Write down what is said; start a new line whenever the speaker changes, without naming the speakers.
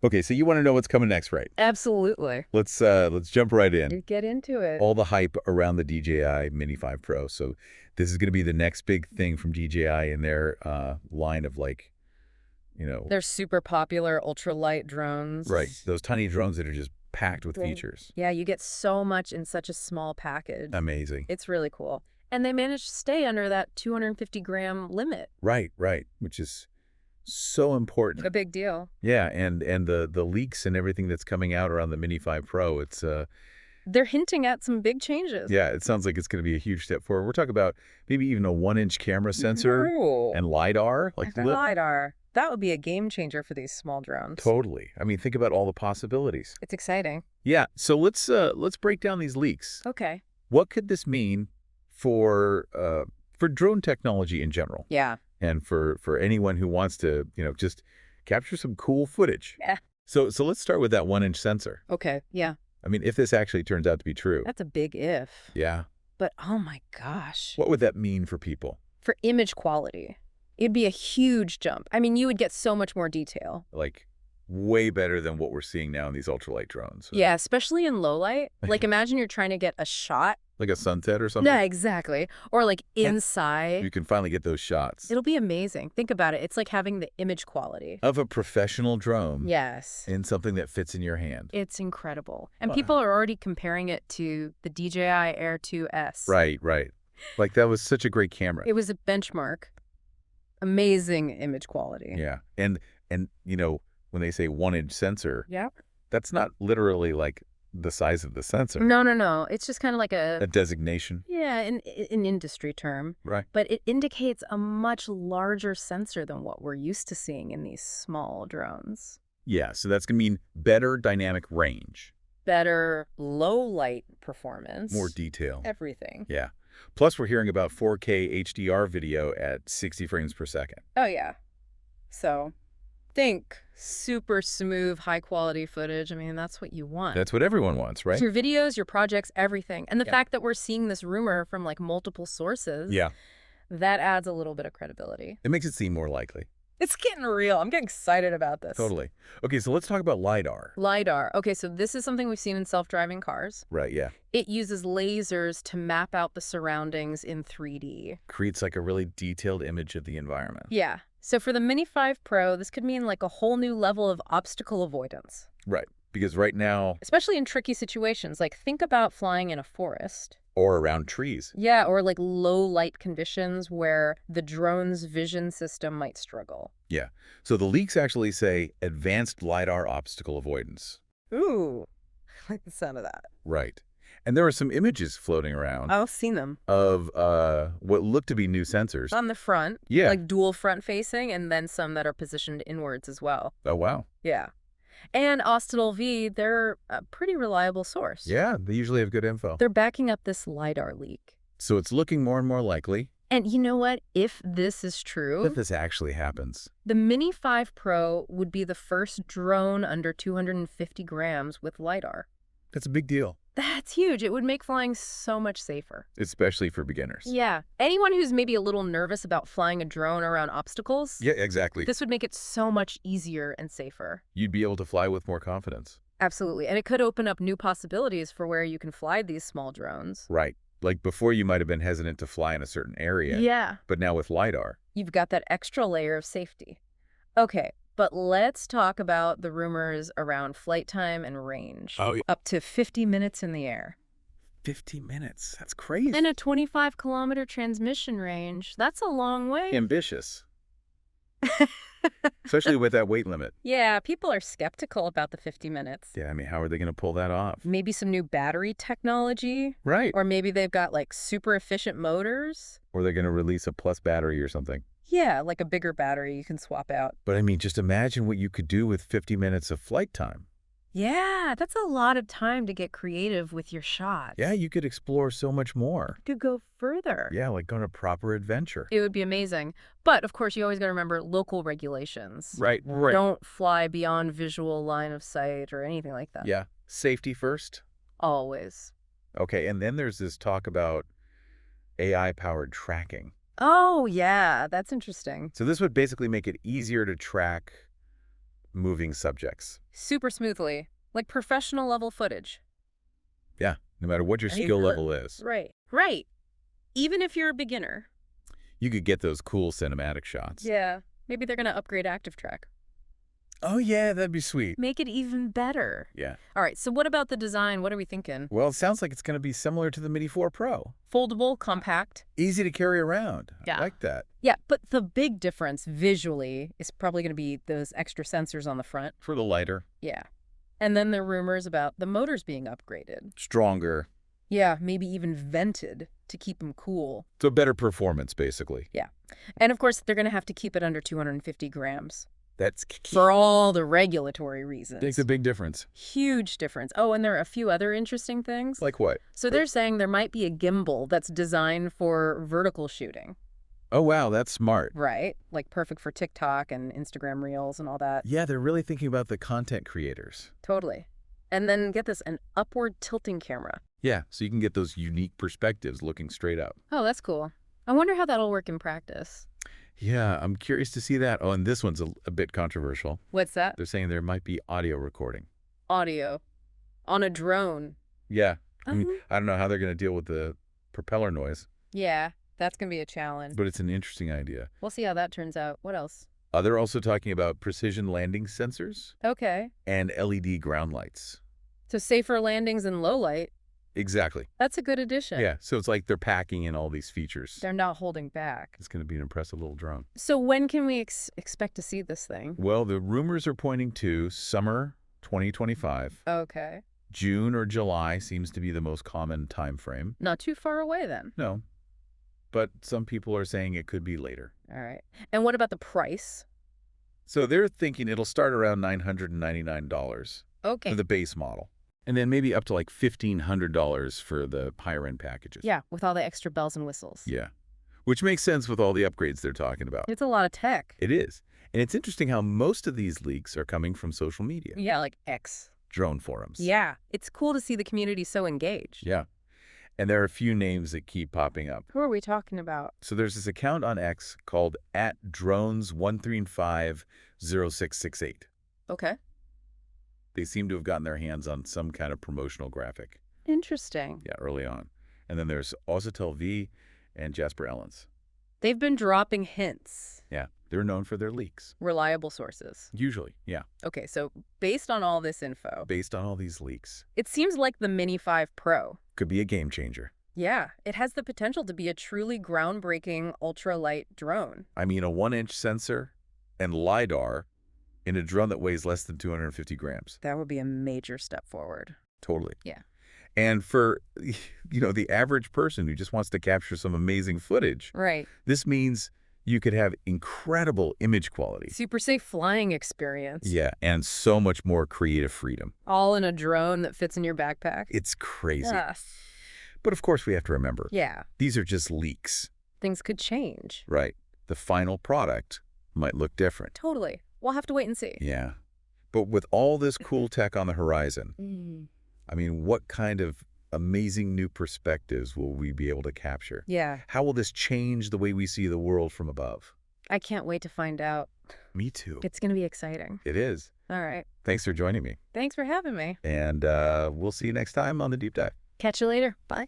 Okay, so you want to know what's coming next, right?
Absolutely.
Let's jump right in.
Get into it.
All the hype around the DJI Mini 5 Pro. So this is going to be the next big thing from DJI in their line of
They're super popular ultralight drones.
right, those tiny drones that are just packed with features.
Yeah, you get so much in such a small package.
Amazing.
It's really cool. And they managed to stay under that 250-gram limit.
Right, which is so important.
A big deal.
Yeah, and the leaks and everything that's coming out around the Mini 5 Pro, it's
They're hinting at some big changes.
yeah, it sounds like it's going to be a huge step forward. We're talking about maybe even a 1-inch camera sensor and LiDAR.
LiDAR. That would be a game changer for these small drones.
Totally. I mean, think about all the possibilities.
It's exciting.
Yeah, so let's break down these leaks.
Okay.
What could this mean for drone technology in general?
Yeah.
And for anyone who wants to, just capture some cool footage.
Yeah.
So let's start with that 1-inch sensor.
Okay. Yeah.
I mean, if this actually turns out to be true.
That's a big if.
Yeah.
But oh my gosh.
What would that mean for people?
For image quality, it'd be a huge jump. I mean, you would get so much more detail.
Like way better than what we're seeing now in these ultralight drones.
Yeah, especially in low light. Like imagine you're trying to get a shot.
Like a sunset or something?
Yeah, exactly. Or like inside.
You can finally get those shots.
It'll be amazing. Think about it. It's like having the image quality.
Of a professional drone.
Yes.
In something that fits in your hand.
It's incredible. And people are already comparing it to the DJI Air 2S.
Right. Like that was such a great camera.
It was a benchmark. Amazing image quality.
Yeah. And when they say 1-inch sensor,
yeah,
that's not literally like the size of the sensor.
No. It's just kind of like
a designation.
Yeah, an industry term.
Right.
But it indicates a much larger sensor than what we're used to seeing in these small drones.
Yeah, so that's going to mean better dynamic range.
Better low light performance.
More detail.
Everything.
Yeah. Plus, we're hearing about 4K HDR video at 60 frames per second.
Oh, yeah. So think super smooth, high-quality footage. I mean, that's what you want.
That's what everyone wants, right?
Your videos, your projects, everything. And the fact that we're seeing this rumor from, like, multiple sources, that adds a little bit of credibility.
It makes it seem more likely.
It's getting real. I'm getting excited about this.
Totally. Okay, so let's talk about LiDAR.
LiDAR. Okay, so this is something we've seen in self-driving cars.
Right, yeah.
It uses lasers to map out the surroundings in 3D.
Creates like a really detailed image of the environment.
Yeah. So for the Mini 5 Pro, this could mean like a whole new level of obstacle avoidance.
Right, because right now...
Especially in tricky situations, like think about flying in a forest.
Or around trees.
Yeah, or like low light conditions where the drone's vision system might struggle.
Yeah. So the leaks actually say advanced LiDAR obstacle avoidance.
Ooh, I like the sound of that.
Right. And there are some images floating around.
I've seen them.
Of what look to be new sensors.
On the front.
Yeah.
Like dual front facing, and then some that are positioned inwards as well.
Oh, wow.
Yeah. And Austal V, they're a pretty reliable source.
Yeah, they usually have good info.
They're backing up this LiDAR leak.
So it's looking more and more likely.
And you know what? If this is true...
If this actually happens.
The Mini 5 Pro would be the first drone under 250 grams with LiDAR.
That's a big deal.
That's huge. It would make flying so much safer.
Especially for beginners.
Yeah. Anyone who's maybe a little nervous about flying a drone around obstacles.
Yeah, exactly.
This would make it so much easier and safer.
You'd be able to fly with more confidence.
Absolutely. And it could open up new possibilities for where you can fly these small drones.
Right. Like before you might have been hesitant to fly in a certain area.
Yeah.
But now with LiDAR.
You've got that extra layer of safety. Okay. But let's talk about the rumors around flight time and range.
Oh, yeah.
Up to 50 minutes in the air.
50 minutes? That's crazy.
And a 25-kilometer transmission range. That's a long way.
Ambitious. Especially with that weight limit.
Yeah, people are skeptical about the 50 minutes.
Yeah, I mean, how are they going to pull that off?
Maybe some new battery technology.
Right.
Or maybe they've got, like, super efficient motors.
Or they're going to release a plus battery or something.
Yeah, like a bigger battery you can swap out.
But I mean, just imagine what you could do with 50 minutes of flight time.
Yeah, that's a lot of time to get creative with your shots.
Yeah, you could explore so much more.
To go further.
Yeah, like on a proper adventure.
It would be amazing. But, of course, you always got to remember local regulations.
Right.
Don't fly beyond visual line of sight or anything like that.
Yeah. Safety first.
Always.
Okay, and then there's this talk about AI-powered tracking.
Oh, yeah, that's interesting.
So this would basically make it easier to track moving subjects.
Super smoothly. Like professional level footage.
Yeah, no matter what your skill level is.
Right. Right. Even if you're a beginner.
You could get those cool cinematic shots.
Yeah. Maybe they're going to upgrade ActiveTrack.
Oh, yeah, that'd be sweet.
Make it even better.
Yeah.
All right, so what about the design? What are we thinking?
Well, it sounds like it's going to be similar to the Mini 4 Pro.
Foldable, compact.
Easy to carry around.
Yeah.
I like that.
Yeah, but the big difference visually is probably going to be those extra sensors on the front.
For the lighter.
Yeah. And then there are rumors about the motors being upgraded.
Stronger.
Yeah, maybe even vented to keep them cool.
So better performance, basically.
Yeah. And of course, they're going to have to keep it under 250 grams.
That's key.
For all the regulatory reasons.
Makes a big difference.
Huge difference. Oh, and there are a few other interesting things.
Like what?
So they're saying there might be a gimbal that's designed for vertical shooting.
Oh, wow, that's smart.
Right. Like perfect for TikTok and Instagram Reels and all that.
Yeah, they're really thinking about the content creators.
Totally. And then get this, an upward tilting camera.
Yeah, so you can get those unique perspectives looking straight up.
Oh, that's cool. I wonder how that'll work in practice.
Yeah, I'm curious to see that. Oh, and this one's a bit controversial.
What's that?
They're saying there might be audio recording.
Audio. On a drone.
Yeah. I mean, I don't know how they're going to deal with the propeller noise.
Yeah, that's going to be a challenge.
But it's an interesting idea.
We'll see how that turns out. What else?
They're also talking about precision landing sensors.
Okay.
And LED ground lights.
So safer landings in low light.
Exactly.
That's a good addition.
Yeah, so it's like they're packing in all these features.
They're not holding back.
It's going to be an impressive little drone.
So when can we expect to see this thing?
Well, the rumors are pointing to summer 2025.
Okay.
June or July seems to be the most common time frame.
Not too far away then.
No, but some people are saying it could be later.
All right. And what about the price?
So they're thinking it'll start around $999
Okay.
for the base model. And then maybe up to like $1,500 for the higher-end packages.
Yeah, with all the extra bells and whistles.
Yeah, which makes sense with all the upgrades they're talking about.
It's a lot of tech.
It is. And it's interesting how most of these leaks are coming from social media.
Yeah, like X.
Drone forums.
Yeah, it's cool to see the community so engaged.
Yeah. And there are a few names that keep popping up.
Who are we talking about?
So there's this account on X called @drones1350668.
Okay.
They seem to have gotten their hands on some kind of promotional graphic.
Interesting.
Yeah, early on. And then there's Ausitel V and Jasper Ellens.
They've been dropping hints.
Yeah, they're known for their leaks.
Reliable sources.
Usually, yeah.
Okay, so based on all this info,
Based on all these leaks.
it seems like the Mini 5 Pro.
Could be a game changer.
Yeah, it has the potential to be a truly groundbreaking ultralight drone.
I mean, a 1-inch sensor and LiDAR in a drone that weighs less than 250 grams.
That would be a major step forward.
Totally.
Yeah.
And for, the average person who just wants to capture some amazing footage,
Right.
this means you could have incredible image quality.
Super safe flying experience.
Yeah, and so much more creative freedom.
All in a drone that fits in your backpack.
It's crazy.
Yes.
But of course we have to remember,
Yeah.
these are just leaks,
Things could change.
right? The final product might look different.
Totally. We'll have to wait and see.
Yeah. But with all this cool tech on the horizon, I mean, what kind of amazing new perspectives will we be able to capture?
Yeah.
How will this change the way we see the world from above?
I can't wait to find out.
Me too.
It's going to be exciting.
It is.
All right.
Thanks for joining me.
Thanks for having me.
And we'll see you next time on The Deep Dive.
Catch you later. Bye.